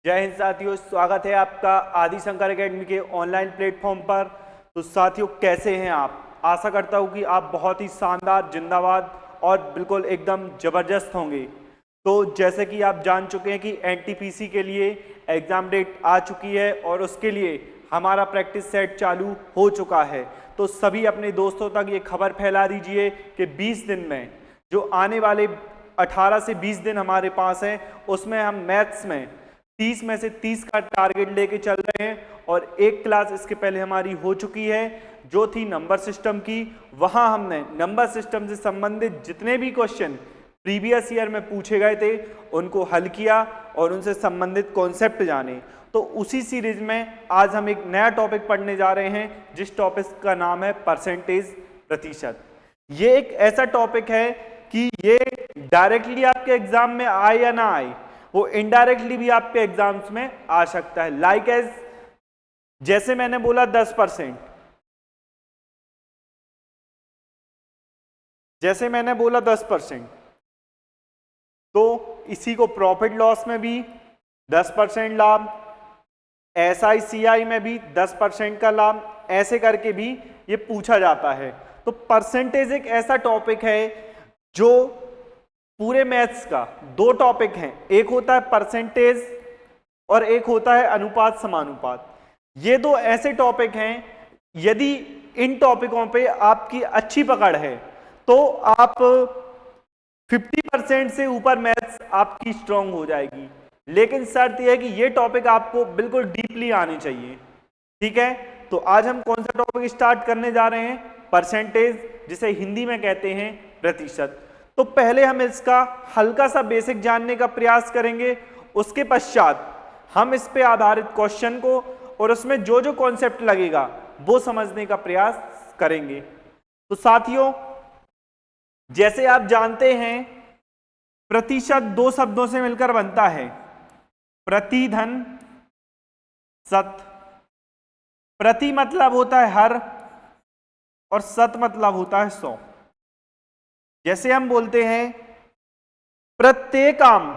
जय हिंद साथियों, स्वागत है आपका आदि शंकर एकेडमी के ऑनलाइन प्लेटफॉर्म पर। तो साथियों, कैसे हैं आप? आशा करता हूं कि आप बहुत ही शानदार, जिंदाबाद और बिल्कुल एकदम ज़बरदस्त होंगे। तो जैसे कि आप जान चुके हैं कि एनटीपीसी के लिए एग्ज़ाम डेट आ चुकी है और उसके लिए हमारा प्रैक्टिस सेट चालू हो चुका है। तो सभी अपने दोस्तों तक ये खबर फैला दीजिए कि 20 दिन में, जो आने वाले 18 से 20 दिन हमारे पास हैं, उसमें हम मैथ्स में 30 में से 30 का टारगेट लेके चल रहे हैं। और एक क्लास इसके पहले हमारी हो चुकी है जो थी नंबर सिस्टम की। वहां हमने नंबर सिस्टम से संबंधित जितने भी क्वेश्चन प्रीवियस ईयर में पूछे गए थे उनको हल किया और उनसे संबंधित कॉन्सेप्ट जाने। तो उसी सीरीज में आज हम एक नया टॉपिक पढ़ने जा रहे हैं जिस टॉपिक का नाम है परसेंटेज, प्रतिशत। ये एक ऐसा टॉपिक है कि ये डायरेक्टली आपके एग्जाम में आए या ना आए, वो इनडायरेक्टली भी आपके एग्जाम्स में आ सकता है। लाइक एज जैसे मैंने बोला 10%, जैसे मैंने बोला 10%, तो इसी को प्रॉफिट लॉस में भी 10% लाभ, SICI में भी 10% का लाभ, ऐसे करके भी ये पूछा जाता है। तो परसेंटेज एक ऐसा टॉपिक है जो पूरे मैथ्स का, दो टॉपिक हैं, एक होता है परसेंटेज और एक होता है अनुपात समानुपात। ये दो ऐसे टॉपिक हैं, यदि इन टॉपिकों पे आपकी अच्छी पकड़ है तो आप 50% से ऊपर मैथ्स आपकी स्ट्रांग हो जाएगी। लेकिन शर्त यह है कि ये टॉपिक आपको बिल्कुल डीपली आने चाहिए। ठीक है, तो आज हम कौन सा टॉपिक स्टार्ट करने जा रहे हैं? परसेंटेज, जिसे हिंदी में कहते हैं प्रतिशत। तो पहले हम इसका हल्का सा बेसिक जानने का प्रयास करेंगे, उसके पश्चात हम इस पे आधारित क्वेश्चन को और उसमें जो जो कॉन्सेप्ट लगेगा वो समझने का प्रयास करेंगे। तो साथियों, जैसे आप जानते हैं, प्रतिशत दो शब्दों से मिलकर बनता है, प्रति धन शत। प्रति मतलब होता है हर और शत मतलब होता है 100। जैसे हम बोलते हैं प्रत्येक आम,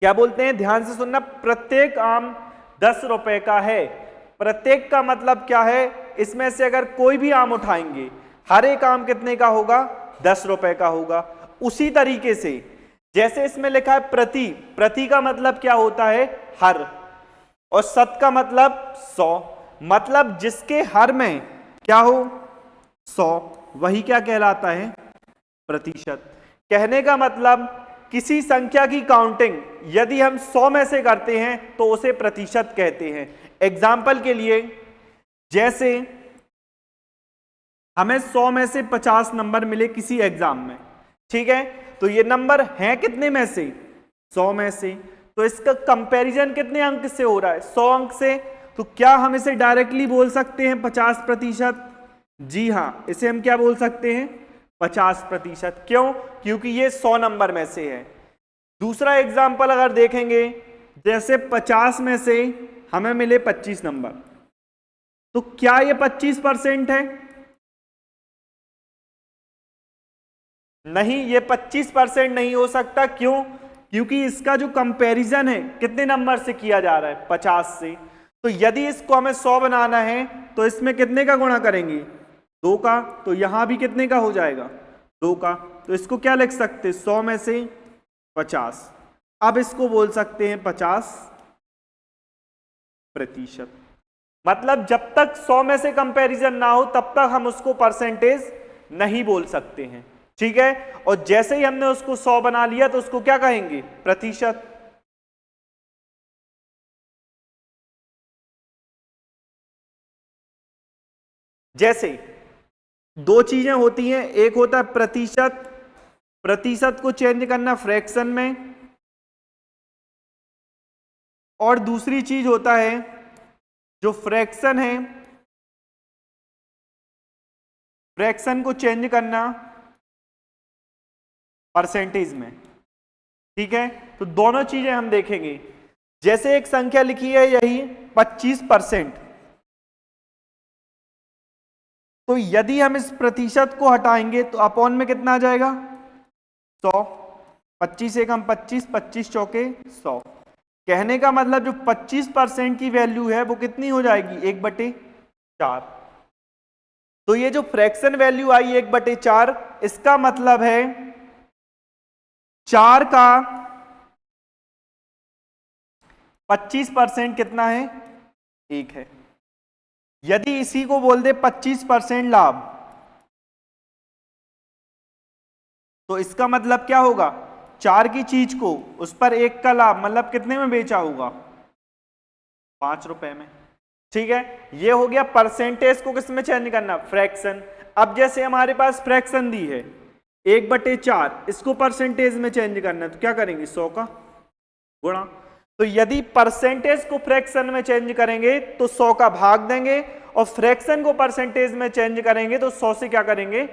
क्या बोलते हैं? ध्यान से सुनना, प्रत्येक आम 10 रुपए का है। प्रत्येक का मतलब क्या है? इसमें से अगर कोई भी आम उठाएंगे, हर एक आम कितने का होगा? 10 रुपए का होगा। उसी तरीके से जैसे इसमें लिखा है प्रति, प्रति का मतलब क्या होता है? हर, और शत का मतलब 100, मतलब जिसके हर में क्या हो? 100, वही क्या कहलाता है? प्रतिशत। कहने का मतलब किसी संख्या की काउंटिंग यदि हम 100 में से करते हैं तो उसे प्रतिशत कहते हैं। एग्जाम्पल के लिए, जैसे हमें 100 में से 50 नंबर मिले किसी एग्जाम में, ठीक है, तो ये नंबर हैं कितने में से? 100 में से। तो इसका कंपैरिजन कितने अंक से हो रहा है? 100 अंक से। तो क्या हम इसे डायरेक्टली बोल सकते हैं 50%? जी हां, इसे हम क्या बोल सकते हैं? 50%। क्यों? क्योंकि ये 100 नंबर में से है। दूसरा एग्जाम्पल अगर देखेंगे, जैसे 50 में से हमें मिले 25 नंबर, तो क्या ये 25% है? नहीं, ये 25% नहीं हो सकता। क्यों? क्योंकि इसका जो कंपैरिजन है कितने नंबर से किया जा रहा है? 50 से। तो यदि इसको हमें 100 बनाना है तो इसमें कितने का गुणा करेंगे? 2 का। तो यहां भी कितने का हो जाएगा? 2 का। तो इसको क्या लिख सकते? 100 में से 50। अब इसको बोल सकते हैं 50%। मतलब जब तक 100 में से कंपैरिजन ना हो तब तक हम उसको परसेंटेज नहीं बोल सकते हैं। ठीक है, और जैसे ही हमने उसको 100 बना लिया तो उसको क्या कहेंगे? प्रतिशत। जैसे दो चीजें होती हैं, एक होता है प्रतिशत, प्रतिशत को चेंज करना फ्रैक्शन में, और दूसरी चीज होता है जो फ्रैक्शन है, फ्रैक्शन को चेंज करना परसेंटेज में। ठीक है, तो दोनों चीजें हम देखेंगे। जैसे एक संख्या लिखी है यही 25%, तो यदि हम इस प्रतिशत को हटाएंगे तो अपॉन में कितना आ जाएगा? 100। 25 एकम 25, 25 चौके 100। कहने का मतलब जो 25% की वैल्यू है वो कितनी हो जाएगी, 1/4। तो ये जो फ्रैक्शन वैल्यू आई 1/4, इसका मतलब है 4 का 25% कितना है, 1 है। यदि इसी को बोल दे 25% लाभ, तो इसका मतलब क्या होगा, 4 की चीज को उस पर 1 का लाभ, मतलब कितने में बेचा होगा, 5 रुपए में। ठीक है, ये हो गया परसेंटेज को किस में चेंज करना, फ्रैक्शन। अब जैसे हमारे पास फ्रैक्शन दी है 1/4, इसको परसेंटेज में चेंज करना है, तो क्या करेंगे, 100 का गुणा। तो यदि परसेंटेज को फ्रैक्शन में चेंज करेंगे तो 100 का भाग देंगे, और फ्रैक्शन को परसेंटेज में चेंज करेंगे तो 100 से क्या करेंगे,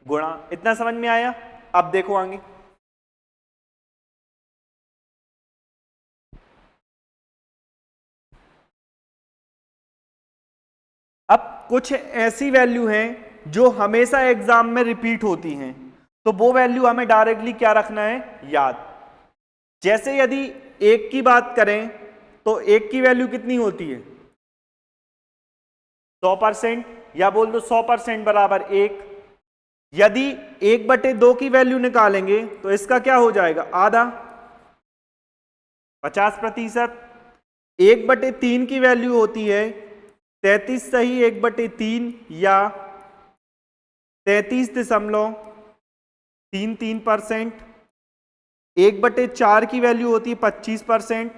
गुणा। इतना समझ में आया। अब देखो आगे, अब कुछ ऐसी वैल्यू हैं जो हमेशा एग्जाम में रिपीट होती हैं, तो वो वैल्यू हमें डायरेक्टली क्या रखना है, याद। जैसे यदि 1 की बात करें तो 1 की वैल्यू कितनी होती है, 100%, या बोल दो 100% बराबर 1। यदि 1/2 की वैल्यू निकालेंगे तो इसका क्या हो जाएगा, आधा, 50%। 1/3 की वैल्यू होती है 33 सही 1/3, या 33.33%। 1/4 की वैल्यू होती है 25%।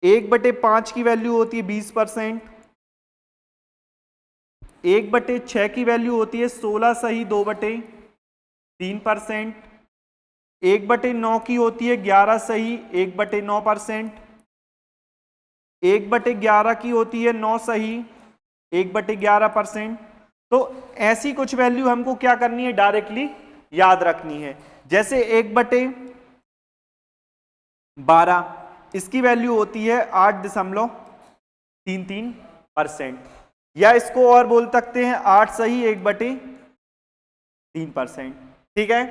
1/5 की वैल्यू होती है 20%। 1/6 की वैल्यू होती है 16 सही 2/3%। 1/9 की होती है 11 सही 1/9%। 1/11 की होती है 9 सही 1/11%। तो ऐसी कुछ वैल्यू हमको क्या करनी है, डायरेक्टली याद रखनी है। जैसे 1/12, इसकी वैल्यू होती है 8.33%, या इसको और बोल सकते हैं 8 सही 1/3%। ठीक है,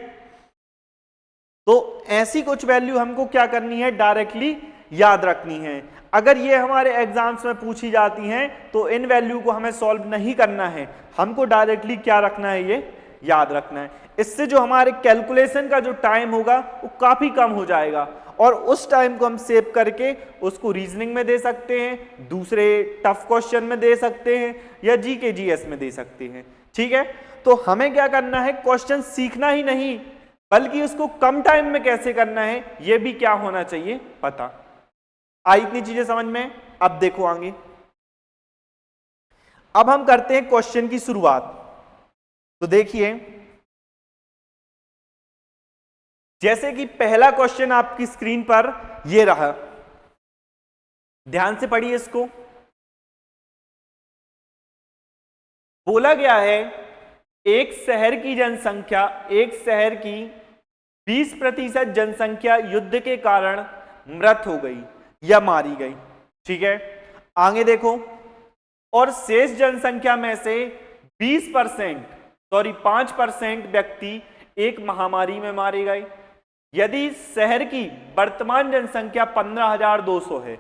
तो ऐसी कुछ वैल्यू हमको क्या करनी है, डायरेक्टली याद रखनी है। अगर ये हमारे एग्जाम्स में पूछी जाती हैं तो इन वैल्यू को हमें सॉल्व नहीं करना है, हमको डायरेक्टली क्या रखना है, ये याद रखना है। इससे जो हमारे कैलकुलेशन का जो टाइम होगा वो काफी कम हो जाएगा, और उस टाइम को हम सेव करके उसको रीजनिंग में दे सकते हैं, दूसरे टफ क्वेश्चन में दे सकते हैं, या जीके जीएस में दे सकते हैं। ठीक है, तो हमें क्या करना है, क्वेश्चन सीखना ही नहीं बल्कि उसको कम टाइम में कैसे करना है ये भी क्या होना चाहिए, पता। आई इतनी चीजें समझ में। अब देखो आगे, अब हम करते हैं क्वेश्चन की शुरुआत। तो देखिए, जैसे कि पहला क्वेश्चन आपकी स्क्रीन पर ये रहा, ध्यान से पढ़िए इसको। बोला गया है एक शहर की 20% जनसंख्या युद्ध के कारण मृत हो गई या मारी गई। ठीक है, आगे देखो, और शेष जनसंख्या में से 5% व्यक्ति एक महामारी में मारे गए। यदि शहर की वर्तमान जनसंख्या 15,200 है,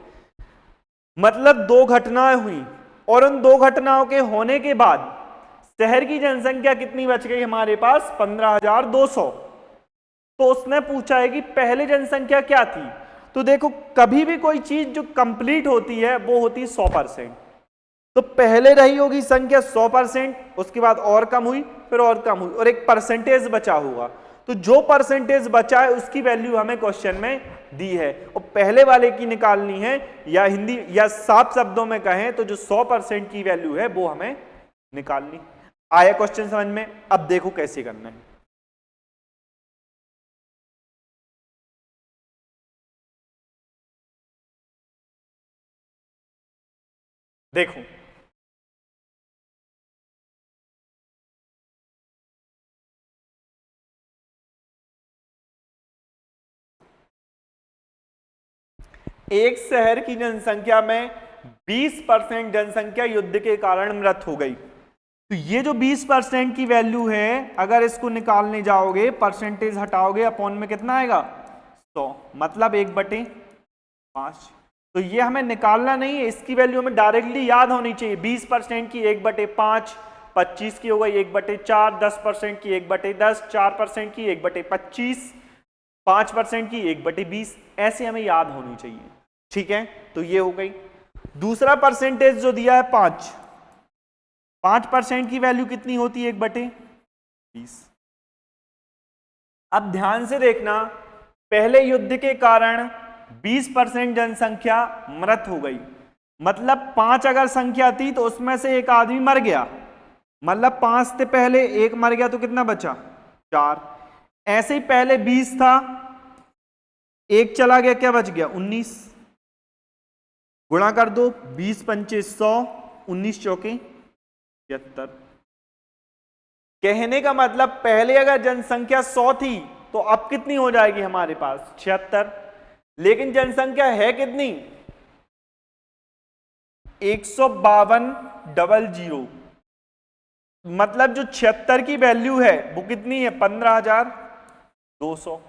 मतलब 2 घटनाएं हुई, और उन 2 घटनाओं के होने के बाद शहर की जनसंख्या कितनी बच गई हमारे पास, 15,200। तो उसने पूछा है कि पहले जनसंख्या क्या थी। तो देखो, कभी भी कोई चीज जो कंप्लीट होती है वो होती है 100%। तो पहले रही होगी संख्या 100%, उसके बाद और कम हुई, फिर और कम हुई, और एक परसेंटेज बचा होगा। तो जो परसेंटेज बचा है उसकी वैल्यू हमें क्वेश्चन में दी है, और पहले वाले की निकालनी है, या हिंदी या साफ शब्दों में कहें तो जो 100% की वैल्यू है वो हमें निकालनी। आया क्वेश्चन समझ में। अब देखो कैसे करना है। देखो, एक शहर की जनसंख्या में 20% जनसंख्या युद्ध के कारण मृत हो गई। तो ये जो 20% की वैल्यू है, अगर इसको निकालने जाओगे, परसेंटेज हटाओगे, अपॉन में कितना आएगा, 100, मतलब 1/। 5। तो ये हमें निकालना नहीं है, इसकी वैल्यू हमें डायरेक्टली याद होनी चाहिए। 20% की 1/5, 25 की हो गई 1/4, 10% की 1/10, 4% की 1/25, 5% की 1/20, ऐसे हमें याद होनी चाहिए। ठीक है, तो ये हो गई। दूसरा परसेंटेज जो दिया है 5% की वैल्यू कितनी होती है 1/20। अब ध्यान से देखना, पहले युद्ध के कारण 20% जनसंख्या मृत हो गई, मतलब 5 अगर संख्या थी तो उसमें से एक आदमी मर गया, मतलब 5 से पहले एक मर गया तो कितना बचा 4। ऐसे ही पहले 20 था, एक चला गया, क्या बच गया 19। गुणा कर दो, 20 पंचे 100, 19 चौके 76। कहने का मतलब पहले अगर जनसंख्या 100 थी तो अब कितनी हो जाएगी हमारे पास 76, लेकिन जनसंख्या है कितनी 152,000, मतलब जो 76 की वैल्यू है वो कितनी है 15,200।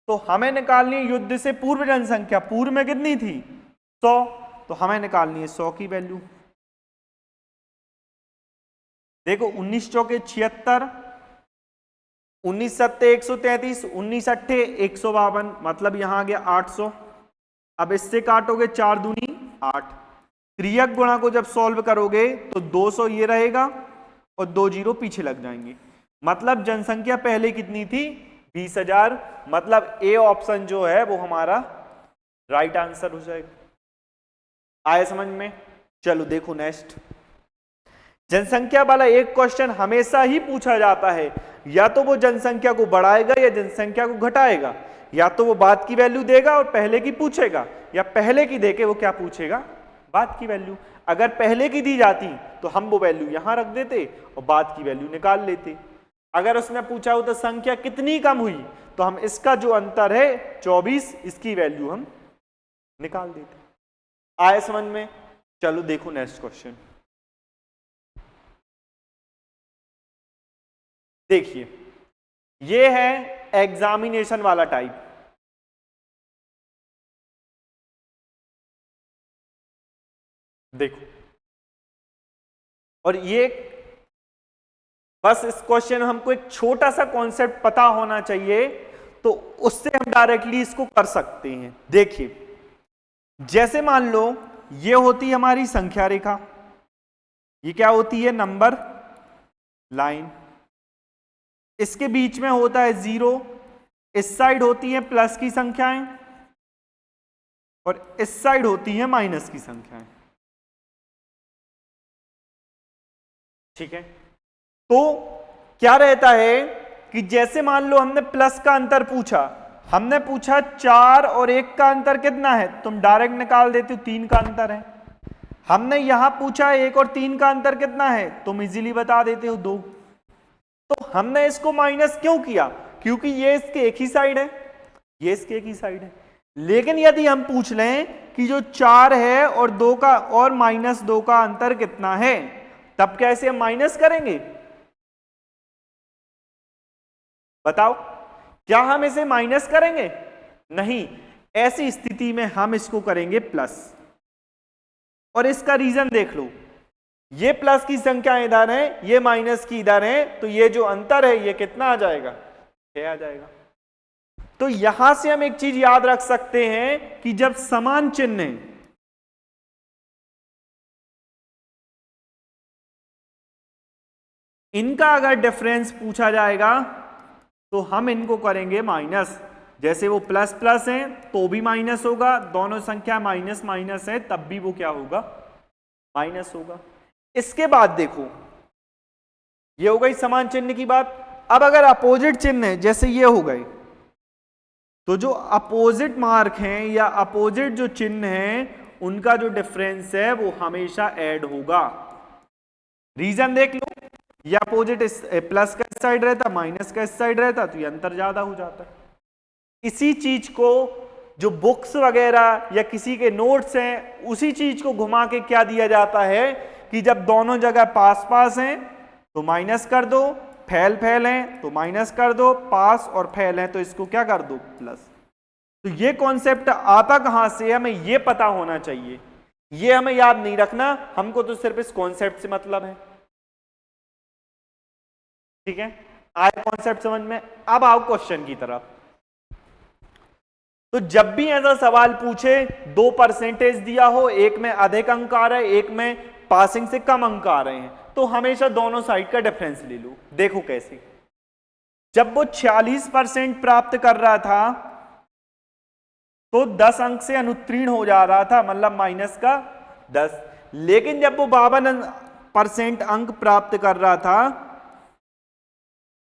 तो हमें निकालनी है युद्ध से पूर्व जनसंख्या, पूर्व में कितनी थी 100, तो हमें निकालनी है 100 की वैल्यू। देखो 19 चौके 76, 19 सत्ते 133, 19 अट्ठे 152, मतलब यहां आ गया 800। अब इससे काटोगे 4 दूनी 8, त्रियक गुणा को जब सॉल्व करोगे तो 200 ये रहेगा और 2 जीरो पीछे लग जाएंगे, मतलब जनसंख्या पहले कितनी थी 20,000, मतलब ए ऑप्शन जो है वो हमारा राइट आंसर हो जाएगा। आए समझ में? चलो देखो नेक्स्ट, जनसंख्या वाला एक क्वेश्चन हमेशा ही पूछा जाता है, या तो वो जनसंख्या को बढ़ाएगा या जनसंख्या को घटाएगा, या तो वो बाद की वैल्यू देगा और पहले की पूछेगा, या पहले की देके वो क्या पूछेगा बाद की वैल्यू। अगर पहले की दी जाती तो हम वो वैल्यू यहां रख देते और बाद की वैल्यू निकाल लेते। अगर उसने पूछा हो तो संख्या कितनी कम हुई, तो हम इसका जो अंतर है 24, इसकी वैल्यू हम निकाल देते। आए समझ में? चलो देखो नेक्स्ट क्वेश्चन। देखिए ये है एग्जामिनेशन वाला टाइप। देखो, और ये बस इस क्वेश्चन में हमको एक छोटा सा कॉन्सेप्ट पता होना चाहिए, तो उससे हम डायरेक्टली इसको कर सकते हैं। देखिए, जैसे मान लो ये होती है हमारी संख्या रेखा, ये क्या होती है नंबर लाइन, इसके बीच में होता है 0, इस साइड होती है प्लस की संख्याएं और इस साइड होती है माइनस की संख्याएं। ठीक है, तो क्या रहता है कि जैसे मान लो हमने प्लस का अंतर पूछा, हमने पूछा 4 और 1 का अंतर कितना है, तुम डायरेक्ट निकाल देते हो 3 का अंतर है। हमने यहां पूछा 1 और 3 का अंतर कितना है, तुम इजीली बता देते हो 2। तो हमने इसको माइनस क्यों किया, क्योंकि ये इसके एक ही साइड है, ये इसके एक ही साइड है। लेकिन यदि हम पूछ लें कि जो 4 है और 2 का और -2 का अंतर कितना है, तब कैसे हम माइनस करेंगे बताओ? क्या हम इसे माइनस करेंगे? नहीं, ऐसी स्थिति में हम इसको करेंगे प्लस। और इसका रीजन देख लो, ये प्लस की संख्या इधर है, ये माइनस की इधर है, तो ये जो अंतर है ये कितना आ जाएगा 6 आ जाएगा। तो यहां से हम एक चीज याद रख सकते हैं कि जब समान चिन्ह है, इनका अगर डिफरेंस पूछा जाएगा तो हम इनको करेंगे माइनस। जैसे वो प्लस प्लस है तो भी माइनस होगा, दोनों संख्या माइनस माइनस है तब भी वो क्या होगा माइनस होगा। इसके बाद देखो, ये हो गई समान चिन्ह की बात। अब अगर अपोजिट चिन्ह है, जैसे ये हो गए, तो जो अपोजिट मार्क हैं या अपोजिट जो चिन्ह हैं उनका जो डिफरेंस है वो हमेशा ऐड होगा। रीजन देख लो, ये अपोजिट प्लस का इस साइड रहता, माइनस का इस साइड रहता, तो ये अंतर ज्यादा हो जाता। इसी चीज को जो बुक्स वगैरह या किसी के नोट्स हैं, उसी चीज को घुमा के क्या दिया जाता है कि जब दोनों जगह पास पास हैं तो माइनस कर दो, फैल फैल हैं तो माइनस कर दो, पास और फैल हैं तो इसको क्या कर दो प्लस। तो ये कॉन्सेप्ट आता कहां से, हमें ये पता होना चाहिए, ये हमें याद नहीं रखना, हमको तो सिर्फ इस कॉन्सेप्ट से मतलब है। ठीक है, आए कॉन्सेप्ट समझ में। अब आओ क्वेश्चन की तरफ। तो जब भी ऐसा सवाल पूछे, 2 परसेंटेज दिया हो, एक में अधिक अंक आ रहे हैं, एक में पासिंग से कम अंक आ रहे हैं, तो हमेशा दोनों साइड का डिफरेंस ले लो। देखो कैसे, जब वो 46% प्राप्त कर रहा था तो 10 अंक से अनुत्तीर्ण हो जा रहा था, मतलब माइनस का 10। लेकिन जब वो 52% अंक प्राप्त कर रहा था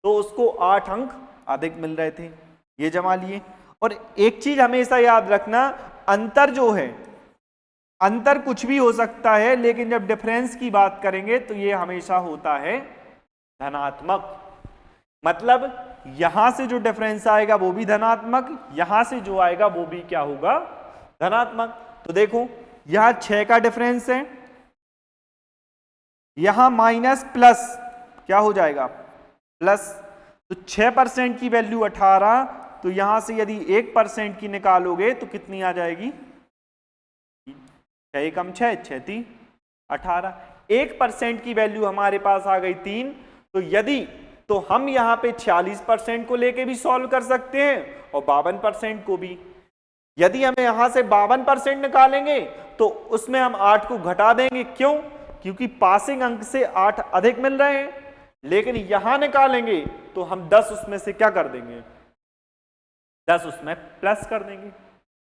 तो उसको 8 अंक अधिक मिल रहे थे। ये जमा लिए। और एक चीज हमेशा याद रखना, अंतर जो है, अंतर कुछ भी हो सकता है, लेकिन जब डिफरेंस की बात करेंगे तो ये हमेशा होता है धनात्मक। मतलब यहां से जो डिफरेंस आएगा वो भी धनात्मक, यहां से जो आएगा वो भी क्या होगा, धनात्मक। तो देखो यहां 6 का डिफरेंस है, यहां माइनस प्लस क्या हो जाएगा, प्लस। तो 6% की वैल्यू 18, तो यहां से यदि 1% की निकालोगे तो कितनी आ जाएगी, 6 कम 6, 6 3 18। 1% की वैल्यू हमारे पास आ गई 3। तो यदि, तो हम यहां पे 46% को लेके भी सॉल्व कर सकते हैं और 52% को भी। यदि हमें यहां से 52% निकालेंगे तो उसमें हम 8 को घटा देंगे। क्यों? क्योंकि पासिंग अंक से 8 अधिक मिल रहे हैं। लेकिन यहां निकालेंगे तो हम 10 उसमें से क्या कर देंगे, 10 उसमें प्लस कर देंगे।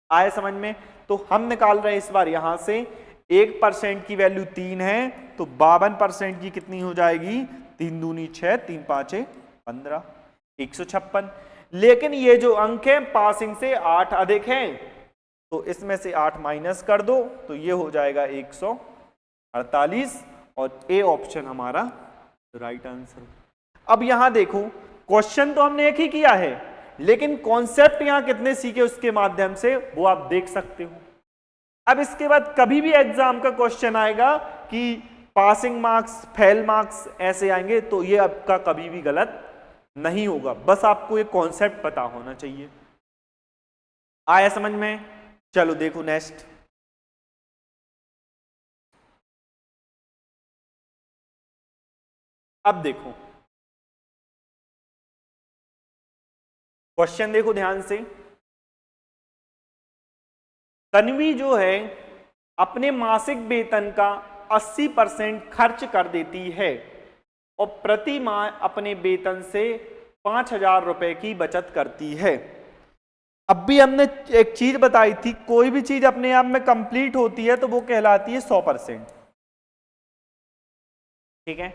आए समझ में? तो हम निकाल रहे हैं इस बार यहां से 1% की वैल्यू 3 है, तो 52% की कितनी हो जाएगी, 3 दूनी 6, 3 पांचे 15, 156। लेकिन ये जो अंक है पासिंग से 8 अधिक हैं, तो इसमें से 8 माइनस कर दो तो ये हो जाएगा 148, और ए ऑप्शन हमारा राइट आंसर। अब यहां देखो, क्वेश्चन तो हमने एक ही किया है, लेकिन कॉन्सेप्ट यहां कितने सीखे उसके माध्यम से वो आप देख सकते हो। अब इसके बाद कभी भी एग्जाम का क्वेश्चन आएगा कि पासिंग मार्क्स, फेल मार्क्स ऐसे आएंगे, तो ये आपका कभी भी गलत नहीं होगा। बस आपको ये कॉन्सेप्ट पता होना चाहिए। आया समझ में? चलो देखो नेक्स्ट। अब देखो क्वेश्चन, देखो ध्यान से। तन्वी जो है अपने मासिक वेतन का 80% खर्च कर देती है और प्रति माह अपने वेतन से 5,000 रुपए की बचत करती है। अब भी हमने एक चीज बताई थी, कोई भी चीज अपने आप में कंप्लीट होती है तो वो कहलाती है 100%। ठीक है,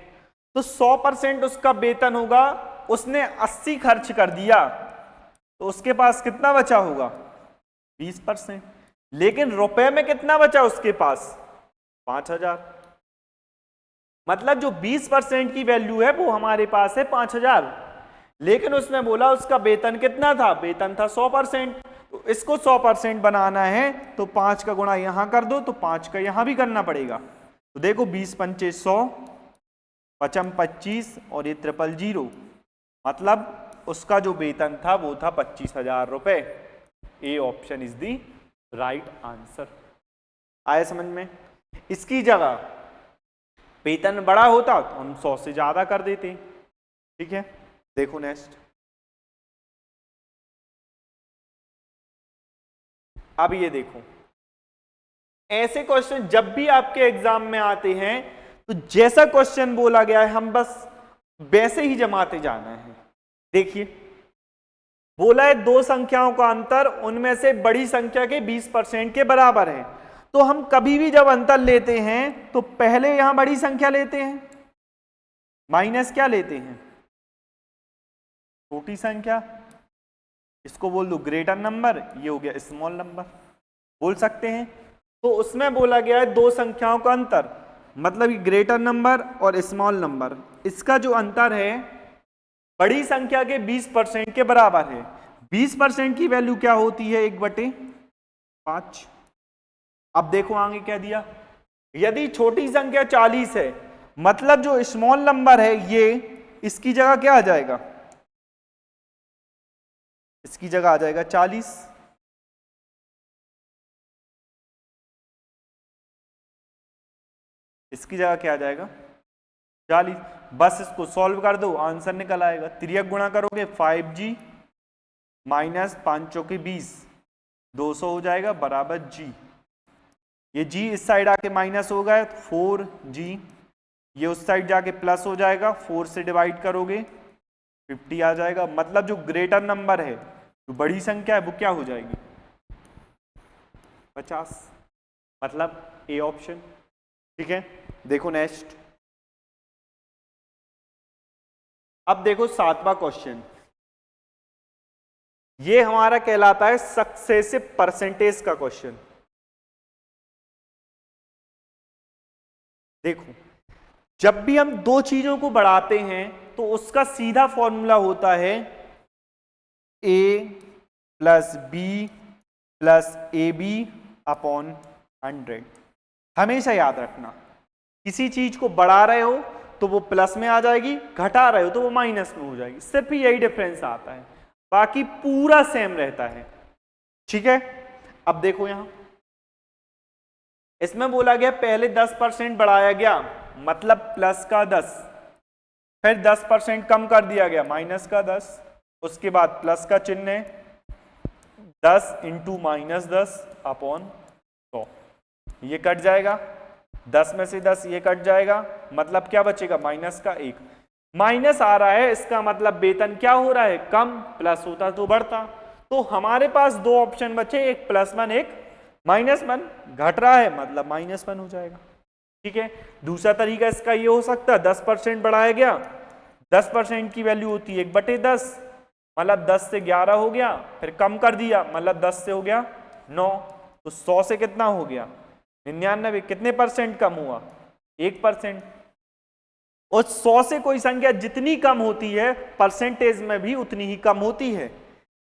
तो 100% उसका वेतन होगा, उसने 80 खर्च कर दिया तो उसके पास कितना बचा होगा, 20%। लेकिन रुपए में कितना बचा उसके पास, 5,000। मतलब जो 20% की वैल्यू है वो हमारे पास है 5,000। लेकिन उसने बोला उसका वेतन कितना था, वेतन था 100%। तो इसको 100% बनाना है तो 5 का गुणा यहां कर दो, तो 5 का यहां भी करना पड़ेगा। तो देखो 20 पंचे 100, 5 25 और ये 000, मतलब उसका जो वेतन था वो था 25,000 रुपए। A option is the right answer. आया समझ में? इसकी जगह वेतन बड़ा होता तो हम 100 से ज्यादा कर देते। ठीक है, देखो नेक्स्ट। अब ये देखो, ऐसे क्वेश्चन जब भी आपके एग्जाम में आते हैं तो जैसा क्वेश्चन बोला गया है हम बस वैसे ही जमाते जाना है। देखिए, बोला है दो संख्याओं का अंतर उनमें से बड़ी संख्या के 20% के बराबर है। तो हम कभी भी जब अंतर लेते हैं तो पहले यहां बड़ी संख्या लेते हैं, माइनस क्या लेते हैं, छोटी संख्या, इसको बोल दो ग्रेटर नंबर, ये हो गया स्मॉल नंबर, बोल सकते हैं। तो उसमें बोला गया है दो संख्याओं का अंतर, मतलब ग्रेटर नंबर और स्मॉल नंबर, इसका जो अंतर है बड़ी संख्या के 20% के बराबर है। 20% की वैल्यू क्या होती है, 1/5। अब देखो आगे क्या दिया, यदि छोटी संख्या 40 है, मतलब जो स्मॉल नंबर है ये, इसकी जगह क्या आ जाएगा, इसकी जगह आ जाएगा 40। इसकी जगह क्या आ जाएगा 40। बस इसको सॉल्व कर दो, आंसर निकल आएगा। तिर्यक गुणा करोगे 5g माइनस 5 चौके 20, 200 हो जाएगा बराबर g। ये g इस साइड आके माइनस हो गया तो 4g, ये उस साइड जाके प्लस हो जाएगा, 4 से डिवाइड करोगे 50 आ जाएगा। मतलब जो ग्रेटर नंबर है, जो बड़ी संख्या है, वो क्या हो जाएगी 50, मतलब ए ऑप्शन। ठीक है, देखो नेक्स्ट। अब देखो 7वां क्वेश्चन, ये हमारा कहलाता है सक्सेसिव परसेंटेज का क्वेश्चन। देखो, जब भी हम दो चीजों को बढ़ाते हैं तो उसका सीधा फॉर्मूला होता है a plus b plus a b upon 100। हमेशा याद रखना, किसी चीज को बढ़ा रहे हो तो वो प्लस में आ जाएगी, घटा रहे हो तो वो माइनस में हो जाएगी, सिर्फ यही डिफरेंस आता है, बाकी पूरा सेम रहता है। ठीक है, अब देखो यहां इसमें बोला गया पहले 10% बढ़ाया गया, मतलब प्लस का 10, फिर 10% कम कर दिया गया, माइनस का 10, उसके बाद प्लस का चिन्ह है 10 इंटू माइनस 10 अपॉन 100। ये कट जाएगा, 10 में से 10 ये कट जाएगा, मतलब क्या बचेगा माइनस का 1। माइनस आ रहा है, इसका मतलब वेतन क्या हो रहा है कम, प्लस होता तो बढ़ता। तो हमारे पास दो ऑप्शन बचे, एक +1 एक -1, घट रहा है मतलब -1 हो जाएगा। ठीक है, दूसरा तरीका इसका ये हो सकता है 10% बढ़ाया गया, 10% की वैल्यू होती है 1/10, मतलब 10 से 11 हो गया, फिर कम कर दिया मतलब 10 से हो गया 9, तो 100 से कितना हो गया 99, कितने परसेंट कम हुआ 1%। और 100 से कोई संख्या जितनी कम होती है परसेंटेज में भी उतनी ही कम होती है।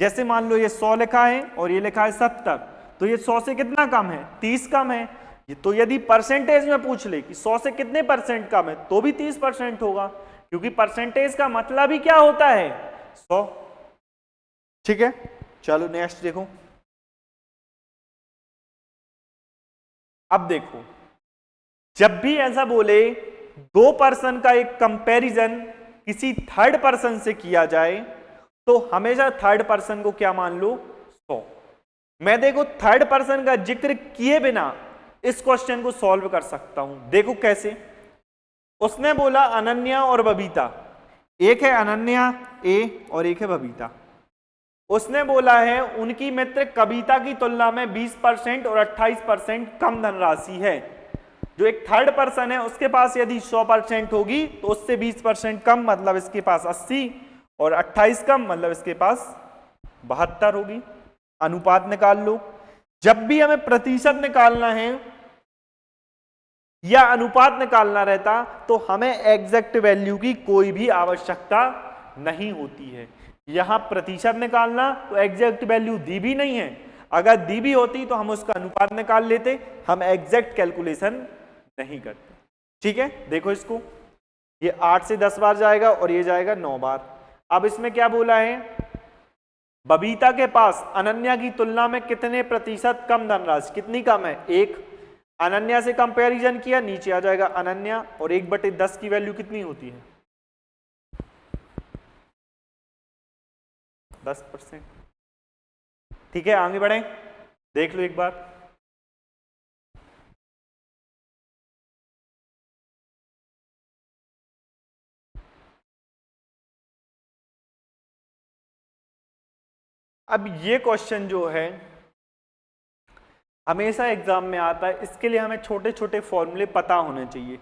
जैसे मान लो ये 100 लिखा है और ये लिखा है 70, तो ये 100 से कितना कम है 30 कम है। ये तो यदि परसेंटेज में पूछ ले कि 100 से कितने परसेंट कम है तो भी 30% होगा, क्योंकि परसेंटेज का मतलब ही क्या होता है 100। ठीक है, चलो नेक्स्ट देखो। अब देखो, जब भी ऐसा बोले दो पर्सन का एक कंपैरिजन किसी थर्ड पर्सन से किया जाए तो हमेशा थर्ड पर्सन को क्या मान लो 100। मैं देखो थर्ड पर्सन का जिक्र किए बिना इस क्वेश्चन को सॉल्व कर सकता हूं। देखो कैसे, उसने बोला अनन्या और बबीता, एक है अनन्या ए और एक है बबीता। उसने बोला है उनकी मित्र कविता की तुलना में 20% और 28% कम धनराशि है। जो एक थर्ड पर्सन है उसके पास यदि 100% होगी तो उससे 20% कम, मतलब इसके पास 80, और 28 कम मतलब इसके पास 72 होगी। अनुपात निकाल लो। जब भी हमें प्रतिशत निकालना है या अनुपात निकालना रहता तो हमें एग्जैक्ट वैल्यू की कोई भी आवश्यकता नहीं होती है। यहां प्रतिशत निकालना तो एग्जैक्ट वैल्यू दी भी नहीं है, अगर दी भी होती तो हम उसका अनुपात निकाल लेते, हम एग्जैक्ट कैलकुलेशन नहीं करते। ठीक है, देखो इसको, ये 8 से 10 बार जाएगा और ये जाएगा 9 बार। अब इसमें क्या बोला है, बबीता के पास अनन्या की तुलना में कितने प्रतिशत कम धनराशि, कितनी कम है 1। अनन्या से कंपैरिजन किया, नीचे आ जाएगा अनन्या, और 1/10 की वैल्यू कितनी होती है 10%। ठीक है, आगे बढ़े, देख लो एक बार। अब ये क्वेश्चन जो है हमेशा एग्जाम में आता है, इसके लिए हमें छोटे छोटे फॉर्मूले पता होने चाहिए।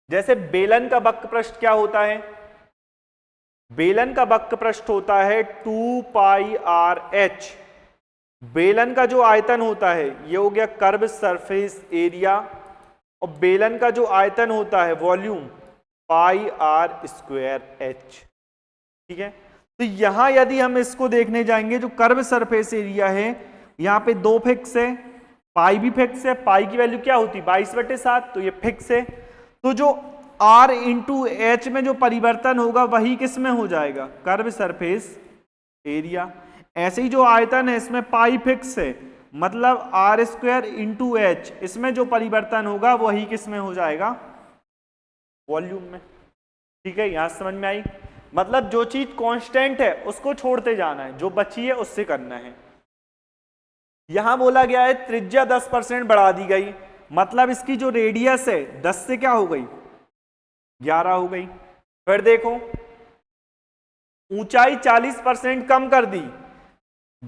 जैसे बेलन का वक्र पृष्ठ क्या होता है, बेलन का वक्र पृष्ठ होता है 2πr/h। बेलन का जो आयतन होता है ये हो गया कर्व सरफेस एरिया, और बेलन का जो आयतन होता है वॉल्यूम πr²h। ठीक है, तो यहां यदि हम इसको देखने जाएंगे, जो कर्व सरफेस एरिया है यहां पे 2 फिक्स है, पाई भी फिक्स है, पाई की वैल्यू क्या होती है 22/7, तो ये फिक्स है। तो जो r इंटू एच में जो परिवर्तन होगा वही किस में हो जाएगा, कर्व सरफेस एरिया। ऐसे ही जो आयतन है इसमें पाई फिक्स है, मतलब आर स्क्वायर इंटू एच, इसमें जो परिवर्तन होगा वही किस में हो जाएगा, वॉल्यूम में। ठीक है, यहां समझ में आई। मतलब जो चीज कांस्टेंट है उसको छोड़ते जाना है, जो बची है उससे करना है। यहां बोला गया है त्रिज्या 10% बढ़ा दी गई, मतलब इसकी जो रेडियस है 10 से क्या हो गई, 11 हो गई। फिर देखो ऊंचाई 40% कम कर दी,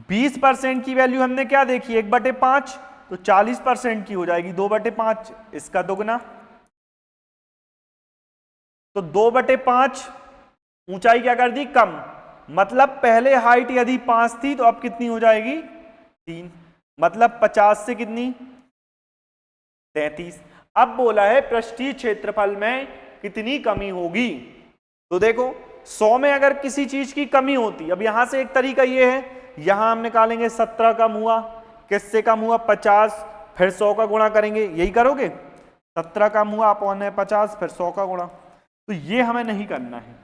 20% की वैल्यू हमने क्या देखी 1/5, तो 40% की हो जाएगी 2/5, इसका दुगना, तो 2/5 ऊंचाई क्या कर दी, कम। मतलब पहले हाइट यदि 5 थी तो अब कितनी हो जाएगी, 3, मतलब 50 से कितनी, 33। अब बोला है पृष्ठीय क्षेत्रफल में कितनी कमी होगी, तो देखो 100 में अगर किसी चीज की कमी होती, अब यहां से एक तरीका ये है, यहां हम निकालेंगे 17 कम हुआ, किससे कम हुआ 50, फिर 100 का गुणा करेंगे, यही करोगे, 17 कम हुआ अपॉन है 50, फिर 100 का गुणा। तो ये हमें नहीं करना है।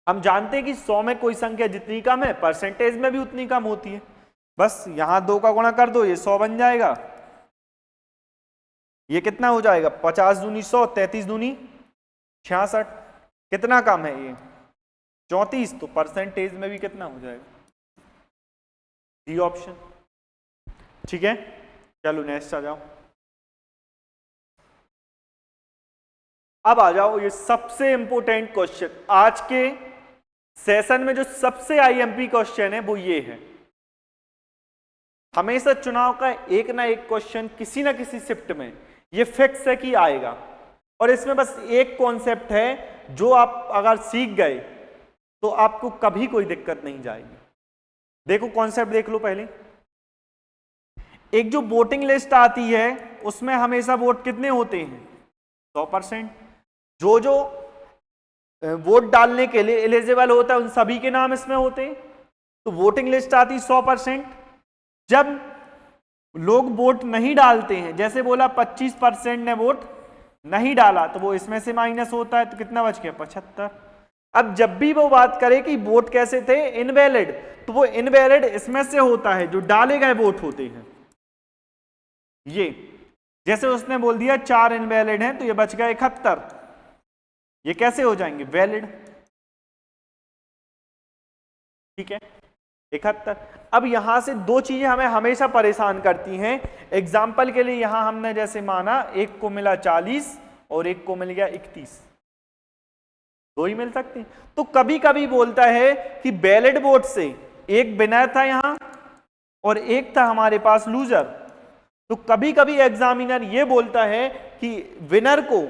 हम जानते हैं कि 100 में कोई संख्या जितनी कम है परसेंटेज में भी उतनी कम होती है। बस यहां 2 का गुणा कर दो, ये 100 बन जाएगा। ये कितना हो जाएगा, 50 दूनी 100, 33 दूनी 66, कितना कम है ये 34, तो परसेंटेज में भी कितना हो जाएगा, डी ऑप्शन। ठीक है, चलो नेक्स्ट आ जाओ। अब आ जाओ ये सबसे इंपॉर्टेंट क्वेश्चन, आज के सेशन में जो सबसे आईएमपी क्वेश्चन है वो ये है। हमेशा चुनाव का एक ना एक क्वेश्चन किसी ना किसी शिफ्ट में ये फिक्स है कि आएगा, और इसमें बस एक कॉन्सेप्ट है जो आप अगर सीख गए तो आपको कभी कोई दिक्कत नहीं जाएगी। देखो कॉन्सेप्ट देख लो पहले। एक जो वोटिंग लिस्ट आती है उसमें हमेशा वोट कितने होते हैं, 100%। जो जो वोट डालने के लिए एलिजिबल होता है उन सभी के नाम इसमें होते हैं, तो वोटिंग लिस्ट आती 100%। जब लोग वोट नहीं डालते हैं, जैसे बोला 25% ने वोट नहीं डाला, तो वो इसमें से माइनस होता है, तो कितना बच गया 75। अब जब भी वो बात करे कि वोट कैसे थे, इनवैलिड, तो वो इनवैलिड इसमें से होता है जो डाले गए वोट होते हैं। ये जैसे उसने बोल दिया 4 इनवैलिड हैं, तो ये बच गया 71, ये कैसे हो जाएंगे, वैलिड। ठीक है, 71। अब यहां से दो चीजें हमें हमेशा परेशान करती हैं। एग्जाम्पल के लिए यहां हमने जैसे माना एक को मिला 40 और एक को मिल गया 31, दो ही मिल सकते हैं। तो कभी कभी बोलता है कि वैलिड वोट से एक विनर था यहां और एक था हमारे पास लूजर, तो कभी कभी एग्जामिनर ये बोलता है कि विनर को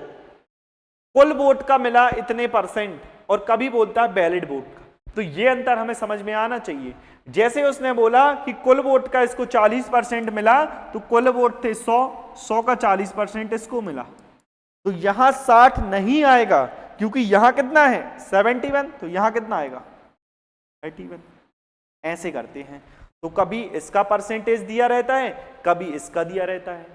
कुल वोट का मिला इतने %, और कभी बोलता है वैलिड वोट का। तो ये अंतर हमें समझ में आना चाहिए। जैसे उसने बोला कि कुल वोट का इसको 40% मिला, तो कुल वोट थे 100 का 40% इसको मिला, तो यहां 60 नहीं आएगा, क्योंकि यहां कितना है 71, तो यहां कितना आएगा 81। ऐसे करते हैं, तो कभी इसका परसेंटेज दिया रहता है, कभी इसका दिया रहता है,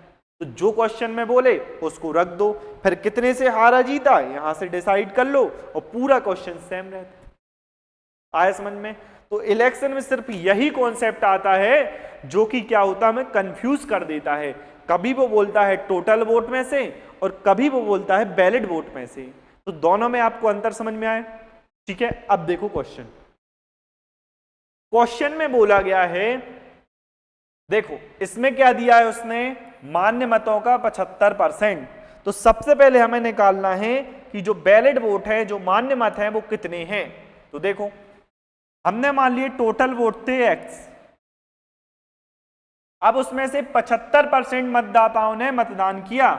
तो जो क्वेश्चन में बोले उसको रख दो, फिर कितने से हारा जीता यहां से डिसाइड कर लो, और पूरा क्वेश्चन सेम रहता है। आया समझ में? तो इलेक्शन में सिर्फ यही कॉन्सेप्ट आता है जो कि क्या होता है, हमें कंफ्यूज कर देता है। कभी वो बोलता है टोटल वोट में से और कभी वो बोलता है वैलिड वोट में से, तो दोनों में आपको अंतर समझ में आए। ठीक है, अब देखो क्वेश्चन। क्वेश्चन में बोला गया है, देखो इसमें क्या दिया है उसने, मान्य मतों का 75%। तो सबसे पहले हमें निकालना है कि जो वैलिड वोट है, जो मान्य मत है, वो कितने हैं। तो देखो हमने मान लिए टोटल वोट थे X, अब उसमें से 75% मतदाताओं ने मतदान किया,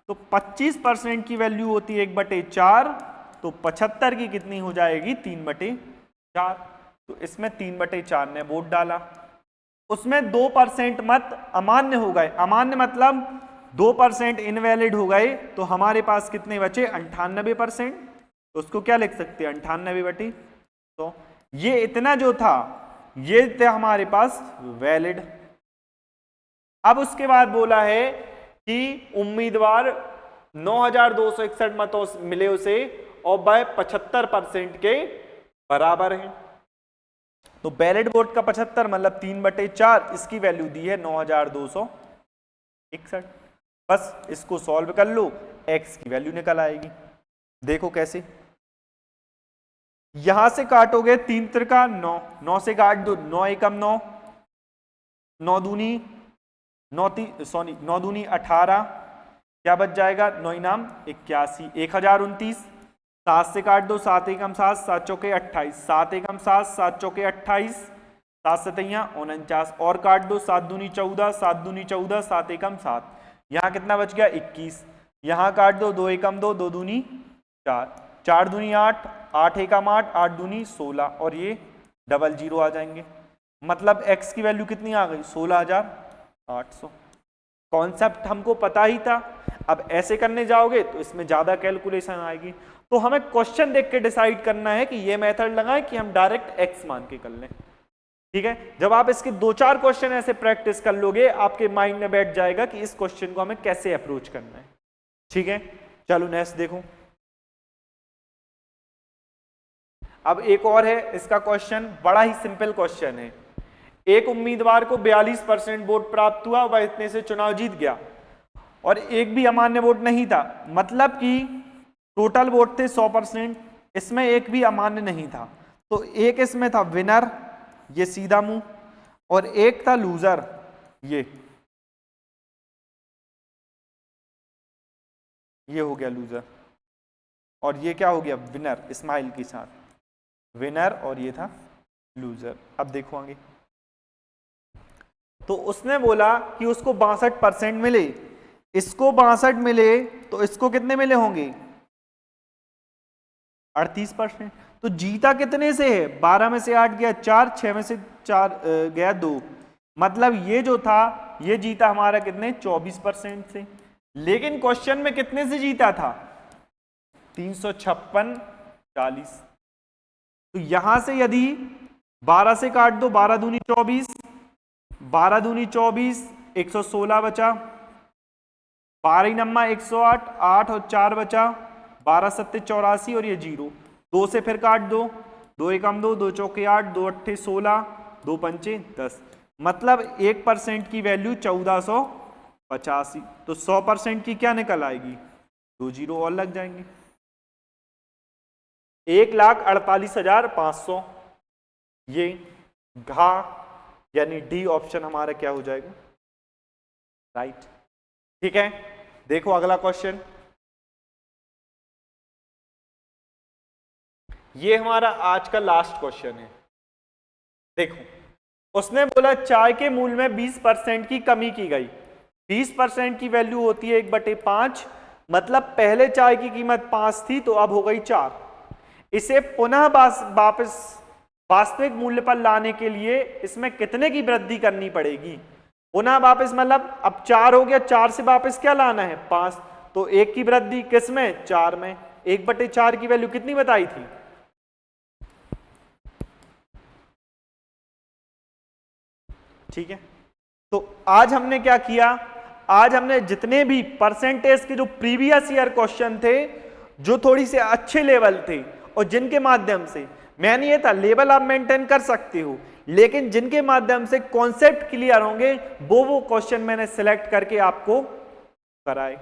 तो 25% की वैल्यू होती है 1/4, तो 75 की कितनी हो जाएगी 3/4। तो इसमें 3/4 ने वोट डाला, उसमें 2% मत अमान्य हो गए। अमान्य मतलब 2% इनवैलिड हो गए, तो हमारे पास कितने बचे 98%। तो उसको क्या लिख सकते हैं 98/, तो ये इतना जो था ये थे हमारे पास वैलिड। अब उसके बाद बोला है कि उम्मीदवार 9261 मतों मिले उसे और वह 75% के बराबर है। तो बैलेट वोट का 75 मतलब 3/4, इसकी वैल्यू दी है 9261। बस इसको सॉल्व कर लो, x की वैल्यू निकल आएगी। देखो कैसे, यहां से काटोगे 3 त्रिका 9, 9 से काट दो, 9 एकम 9, 9 दूनी 18, क्या बच जाएगा, 9 इनाम 81, 1029। 7 से काट दो, 7 एकम 7, 7 चौके 28, 7 एकम 7, 7 चौके 28, 7 सतैया 49, और काट दो, 7 दूनी 14, 7 दूनी 14, 7 एकम 7, यहाँ कितना बच गया 21। यहाँ काट दो, 2 एकम 2, 2 दूनी 4, 4 दूनी 8, 8 एकम 8, 8 दूनी 16, और ये डबल जीरो आ जाएंगे। मतलब x की वैल्यू कितनी आ गई, 16,800। कॉन्सेप्ट हमको पता ही था। अब ऐसे करने जाओगे तो इसमें ज्यादा कैलकुलेशन आएगी, तो हमें क्वेश्चन देख के डिसाइड करना है कि ये मेथड लगाएं कि हम डायरेक्ट x मान के कर लें। ठीक है, जब आप इसके 2-4 क्वेश्चन ऐसे प्रैक्टिस कर लोगे, आपके माइंड में बैठ जाएगा कि इस क्वेश्चन को हमें कैसे अप्रोच करना है। ठीक है, चलो नेक्स्ट देखो। अब एक और है इसका क्वेश्चन, बड़ा ही सिंपल क्वेश्चन है। एक उम्मीदवार को 42% वोट प्राप्त हुआ, वह इतने से चुनाव जीत गया, और एक भी अमान्य वोट नहीं था। मतलब कि टोटल वोट थे 100%, इसमें एक भी अमान्य नहीं था। तो एक इसमें था विनर, ये सीधा मुंह, और एक था लूजर, ये हो गया लूजर, और ये क्या हो गया विनर, स्माइल के साथ विनर, और ये था लूजर। अब देखो आगे, तो उसने बोला कि उसको 62% मिले, इसको 62 मिले, तो इसको कितने मिले होंगे 38%। तो जीता कितने से है, 12 में से 8 गया 4, 6 में से 4 गया 2, मतलब ये जो था ये जीता हमारा कितने 24% से। लेकिन क्वेश्चन में कितने से जीता था 356 40। तो यहां से यदि 12 से काट दो, 12 दूनी 24, 12 दूनी 24, 116 बचा, 12 नम्मा 108, 8 और 4 बचा, 12 सत्ते 84, और ये 0। 2 से फिर काट दो, 2 एकम 2, 2 चौके 8, 2 अट्ठे 16, 2 पंचे 10, मतलब 1% की वैल्यू 1485। तो 100% की क्या निकल आएगी, 2 जीरो और लग जाएंगे, 1,48,500। ये घा यानी डी ऑप्शन हमारा क्या हो जाएगा, राइट। ठीक है, देखो अगला क्वेश्चन, ये हमारा आज का लास्ट क्वेश्चन है। देखो, उसने बोला चाय के मूल्य में 20% की कमी की गई। 20% की वैल्यू होती है 1/5, मतलब पहले चाय की कीमत 5 थी तो अब हो गई 4। इसे पुनः वापस वास्तविक मूल्य पर लाने के लिए इसमें कितने की वृद्धि करनी पड़ेगी। पुनः वापस मतलब अब 4 हो गया, 4 से वापस क्या लाना है 5, तो 1 की वृद्धि किस में 4 में। 1/4 की वैल्यू कितनी बताई थी, ठीक है। तो आज हमने क्या किया, आज हमने जितने भी परसेंटेज के जो प्रीवियस ईयर क्वेश्चन थे, जो थोड़ी से अच्छे लेवल थे और जिनके माध्यम से मैंने ये था लेवल आप मेंटेन कर सकते हो, लेकिन जिनके माध्यम से कॉन्सेप्ट क्लियर होंगे वो क्वेश्चन मैंने सिलेक्ट करके आपको कराए।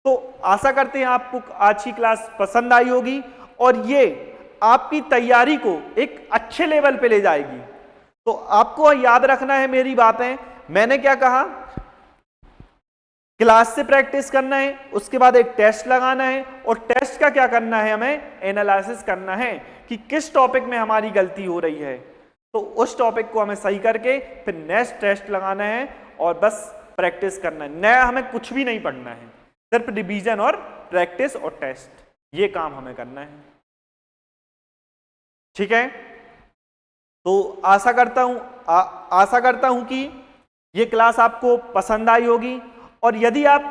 तो आशा करते हैं आपको आज की क्लास पसंद आई होगी और ये आपकी तैयारी को एक अच्छे लेवल पे ले जाएगी। तो आपको याद रखना है मेरी बातें, मैंने क्या कहा, क्लास से प्रैक्टिस करना है, उसके बाद एक टेस्ट लगाना है और टेस्ट का क्या करना है, हमें एनालिसिस करना है कि किस टॉपिक में हमारी गलती हो रही है। तो उस टॉपिक को हमें सही करके फिर नेक्स्ट टेस्ट लगाना है और बस प्रैक्टिस करना है। नया हमें कुछ भी नहीं पढ़ना है, सिर्फ रिवीजन और प्रैक्टिस और टेस्ट, ये काम हमें करना है, ठीक है। तो आशा करता हूं कि ये क्लास आपको पसंद आई होगी और यदि आप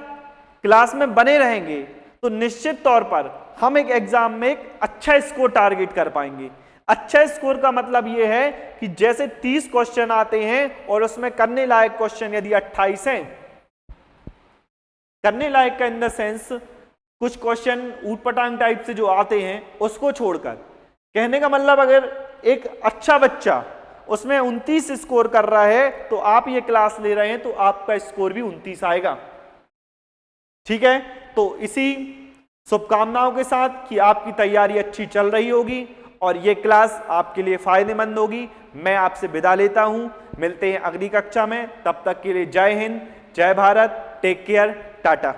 क्लास में बने रहेंगे तो निश्चित तौर पर हम एक एग्जाम में एक अच्छा स्कोर टारगेट कर पाएंगे। अच्छा स्कोर का मतलब ये है कि जैसे 30 क्वेश्चन आते हैं और उसमें करने लायक क्वेश्चन यदि 28 हैं, करने लायक का इन द सेंस कुछ क्वेश्चन ऊटपटांग टाइप से जो आते हैं उसको छोड़कर, कहने का मतलब अगर एक अच्छा बच्चा उसमें 29 स्कोर कर रहा है, तो आप ये क्लास ले रहे हैं तो आपका स्कोर भी 29 आएगा। ठीक है, तो इसी शुभकामनाओं के साथ कि आपकी तैयारी अच्छी चल रही होगी और ये क्लास आपके लिए फायदेमंद होगी, मैं आपसे विदा लेता हूं। मिलते हैं अगली कक्षा में, तब तक के लिए जय हिंद, जय भारत, टेक केयर, टाटा।